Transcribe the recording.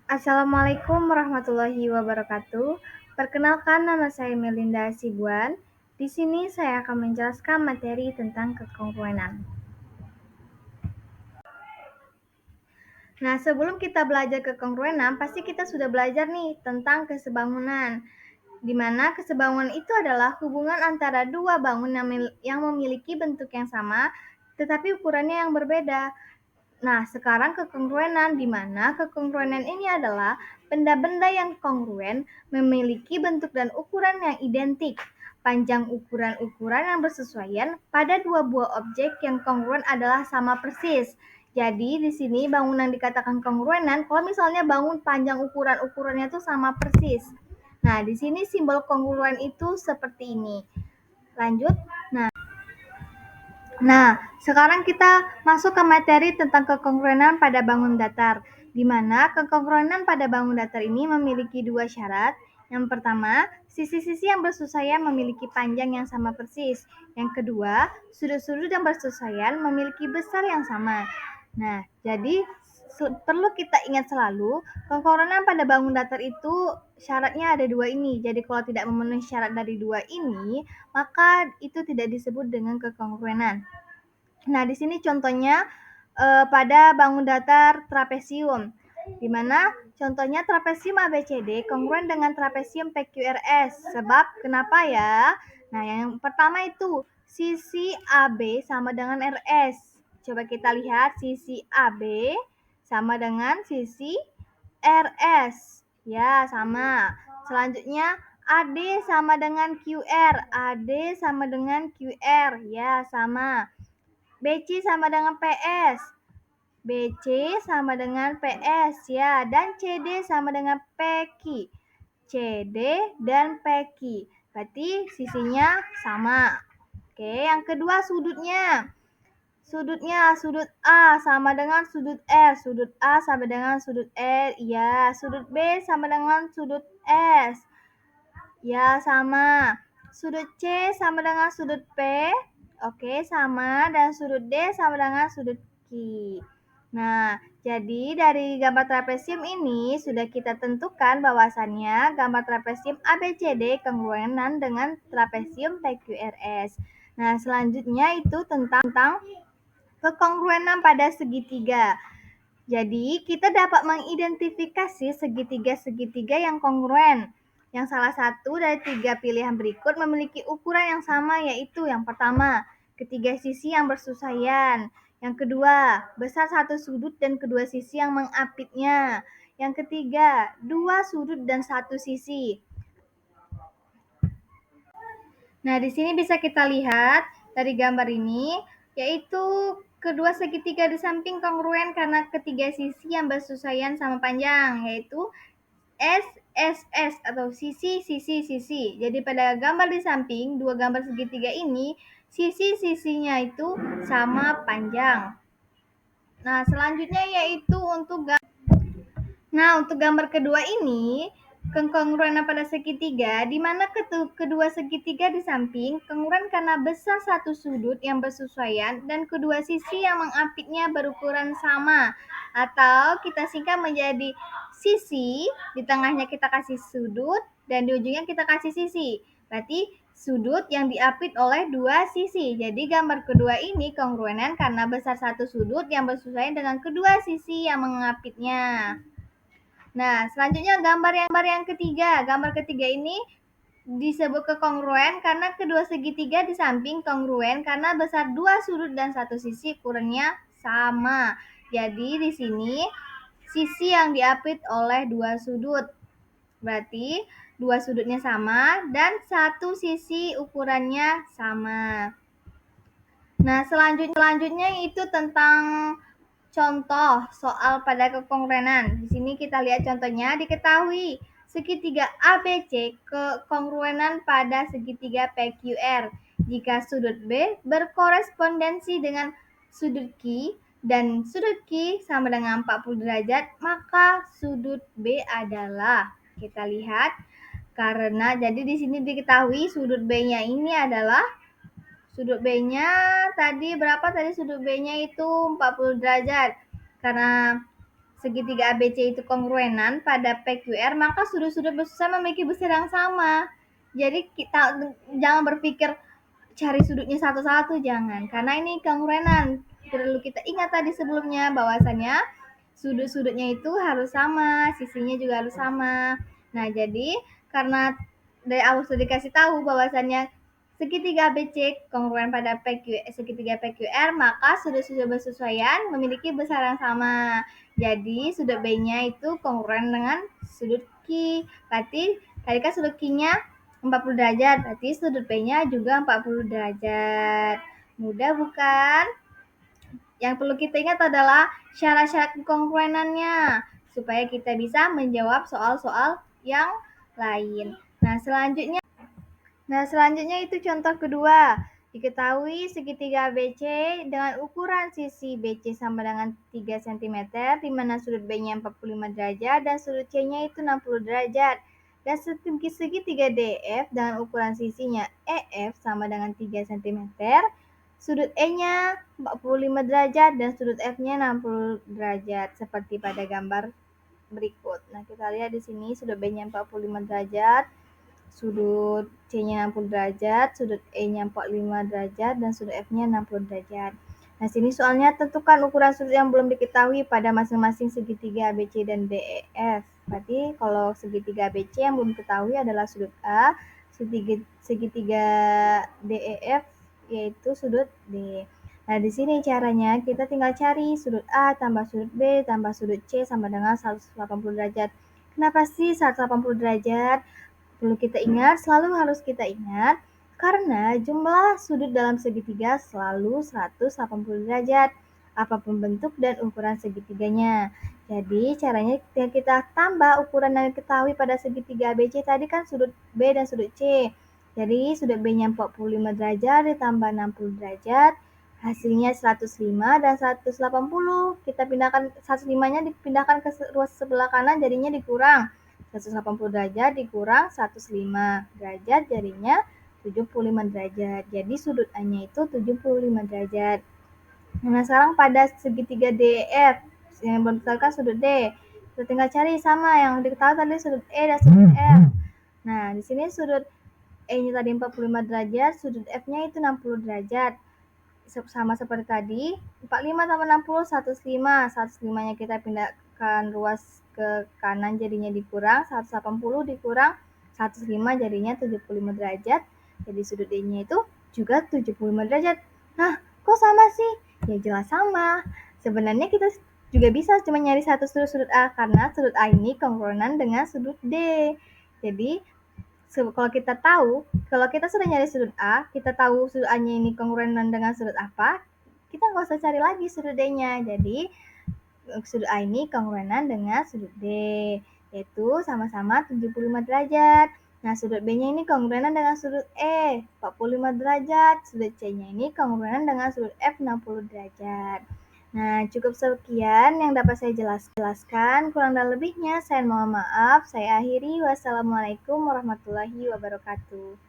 Assalamualaikum warahmatullahi wabarakatuh. Perkenalkan, nama saya Melinda Sibuan. Di sini saya akan menjelaskan materi tentang kekongruenan. Nah, sebelum kita belajar kekongruenan, pasti kita sudah belajar nih tentang kesebangunan, di mana kesebangunan itu adalah hubungan antara dua bangunan yang memiliki bentuk yang sama, tetapi ukurannya yang berbeda. Nah, sekarang kekongruenan, di mana kekongruenan ini adalah benda-benda yang kongruen memiliki bentuk dan ukuran yang identik. Panjang ukuran-ukuran yang bersesuaian pada dua buah objek yang kongruen adalah sama persis. Jadi di sini bangunan dikatakan kongruenan kalau misalnya bangun panjang ukuran-ukurannya itu sama persis. Nah, di sini simbol kongruen itu seperti ini. Lanjut. Nah, sekarang kita masuk ke materi tentang kekongruenan pada bangun datar, di mana kekongruenan pada bangun datar ini memiliki dua syarat. Yang pertama, sisi-sisi yang bersesuaian memiliki panjang yang sama persis. Yang kedua, sudut-sudut yang bersesuaian memiliki besar yang sama. Nah, jadi perlu kita ingat selalu, kekongruenan pada bangun datar itu syaratnya ada dua ini. Jadi kalau tidak memenuhi syarat dari dua ini, maka itu tidak disebut dengan kekongruenan. Nah, di sini contohnya pada bangun datar trapesium, di mana contohnya trapesium ABCD kongruen dengan trapesium PQRS. Sebab kenapa ya? Nah, yang pertama itu sisi AB sama dengan RS. Coba kita lihat sisi AB sama dengan sisi RS. Ya, sama. Selanjutnya AD sama dengan QR. AD sama dengan QR. Ya, sama. BC sama dengan PS. BC sama dengan PS ya, dan CD sama dengan PQ. CD dan PQ. Berarti sisinya sama. Oke, yang kedua sudutnya. Sudut A sama dengan sudut R. Sudut A sama dengan sudut R. Ya, sudut B sama dengan sudut S. Ya, sama. Sudut C sama dengan sudut P. Oke, sama. Dan sudut D sama dengan sudut Q. Nah, jadi dari gambar trapesium ini sudah kita tentukan bahwasannya gambar trapesium ABCD kongruenan dengan trapesium PQRS. Nah, selanjutnya itu tentang kekongruenan pada segitiga. Jadi, kita dapat mengidentifikasi segitiga-segitiga yang kongruen. Yang salah satu dari tiga pilihan berikut memiliki ukuran yang sama, yaitu yang pertama, ketiga sisi yang bersesuaian. Yang kedua, besar satu sudut dan kedua sisi yang mengapitnya. Yang ketiga, dua sudut dan satu sisi. Nah, di sini bisa kita lihat dari gambar ini, yaitu kedua segitiga di samping kongruen karena ketiga sisi yang bersesuaian sama panjang, yaitu SSS atau sisi. Jadi pada gambar di samping, dua gambar segitiga ini, sisi-sisinya itu sama panjang. Nah, selanjutnya yaitu untuk gambar kedua ini, kekongruenan pada segitiga, di mana kedua segitiga di samping kongruan karena besar satu sudut yang bersesuaian dan kedua sisi yang mengapitnya berukuran sama. Atau kita singkat menjadi sisi, di tengahnya kita kasih sudut, dan di ujungnya kita kasih sisi. Berarti sudut yang diapit oleh dua sisi. Jadi gambar kedua ini kongruenan karena besar satu sudut yang bersesuaian dengan kedua sisi yang mengapitnya. Nah, selanjutnya gambar yang ketiga. Gambar ketiga ini disebut kekongruen karena kedua segitiga di samping kongruen karena besar dua sudut dan satu sisi ukurannya sama. Jadi di sini sisi yang diapit oleh dua sudut. Berarti dua sudutnya sama dan satu sisi ukurannya sama. Nah, selanjutnya itu tentang contoh soal pada kekongruenan. Di sini kita lihat contohnya, diketahui segitiga ABC kekongruenan pada segitiga PQR jika sudut B berkorespondensi dengan sudut Q dan sudut Q sama dengan 40 derajat, maka sudut B adalah, kita lihat, karena jadi di sini diketahui sudut B-nya ini adalah sudut B-nya tadi berapa? Tadi sudut B-nya itu 40 derajat. Karena segitiga ABC itu kongruenan pada PQR, maka sudut-sudut bersusah memiliki besar yang sama. Jadi kita jangan berpikir cari sudutnya satu-satu, jangan. Karena ini kongruenan. Perlu kita ingat tadi sebelumnya bahwasannya sudut-sudutnya itu harus sama, sisinya juga harus sama. Nah, jadi karena dari awal sudah dikasih tahu bahwasannya segitiga ABC kongruen pada segitiga PQR, maka sudut-sudut bersesuaian memiliki besar yang sama. Jadi sudut B-nya itu kongruen dengan sudut Q. Berarti tadi kan sudut Q-nya 40 derajat, berarti sudut B-nya juga 40 derajat. Mudah bukan? Yang perlu kita ingat adalah syarat-syarat kongruenannya supaya kita bisa menjawab soal-soal yang lain. Nah, selanjutnya itu contoh kedua. Diketahui segitiga BC dengan ukuran sisi BC sama dengan 3 cm, di mana sudut B-nya 45 derajat dan sudut C-nya itu 60 derajat. Dan segitiga DF dengan ukuran sisinya EF sama dengan 3 cm, sudut E-nya 45 derajat dan sudut F-nya 60 derajat seperti pada gambar berikut. Nah, kita lihat di sini sudut B-nya 45 derajat, sudut C-nya 60 derajat, sudut E-nya 45 derajat, dan sudut F-nya 60 derajat. Nah, sini soalnya tentukan ukuran sudut yang belum diketahui pada masing-masing segitiga ABC dan DEF. Berarti kalau segitiga ABC yang belum diketahui adalah sudut A, segitiga DEF yaitu sudut D. Nah, di sini caranya kita tinggal cari sudut A tambah sudut B tambah sudut C sama dengan 180 derajat. Kenapa sih 180 derajat? Selalu harus kita ingat, karena jumlah sudut dalam segitiga selalu 180 derajat, apapun bentuk dan ukuran segitiganya. Jadi caranya kita tambah ukuran yang diketahui pada segitiga ABC tadi kan sudut B dan sudut C. Jadi sudut B-nya 45 derajat ditambah 60 derajat, hasilnya 105 dan 180. Kita pindahkan 105-nya dipindahkan ke ruas sebelah kanan, jadinya dikurang. 180 derajat dikurang 105 derajat jadinya 75 derajat. Jadi sudut A-nya itu 75 derajat. Nah, sekarang pada segitiga DEF yang belum diketahui sudut D. Kita tinggal cari sama yang diketahui tadi sudut E dan sudut F. Nah, di sini sudut E-nya tadi 45 derajat, sudut F-nya itu 60 derajat. Sama seperti tadi, 45 tambah 60, 105. 105-nya kita pindahkan ruas ke kanan jadinya dikurang, 180 dikurang 105 jadinya 75 derajat. Jadi sudut D-nya itu juga 75 derajat. Nah, kok sama sih? Ya jelas sama. Sebenarnya kita juga bisa cuma nyari satu sudut A, karena sudut A ini kongruenan dengan sudut D. Jadi kalau kita sudah nyari sudut A, kita tahu sudut A-nya ini kongruenan dengan sudut apa, kita nggak usah cari lagi sudut D-nya. Jadi sudut A ini kongruenan dengan sudut D, yaitu sama-sama 75 derajat. Nah, sudut B-nya ini kongruenan dengan sudut E, 45 derajat. Sudut C-nya ini kongruenan dengan sudut F, 60 derajat. Nah, cukup sekian yang dapat saya jelaskan. Kurang dan lebihnya saya mohon maaf. Saya akhiri. Wassalamualaikum warahmatullahi wabarakatuh.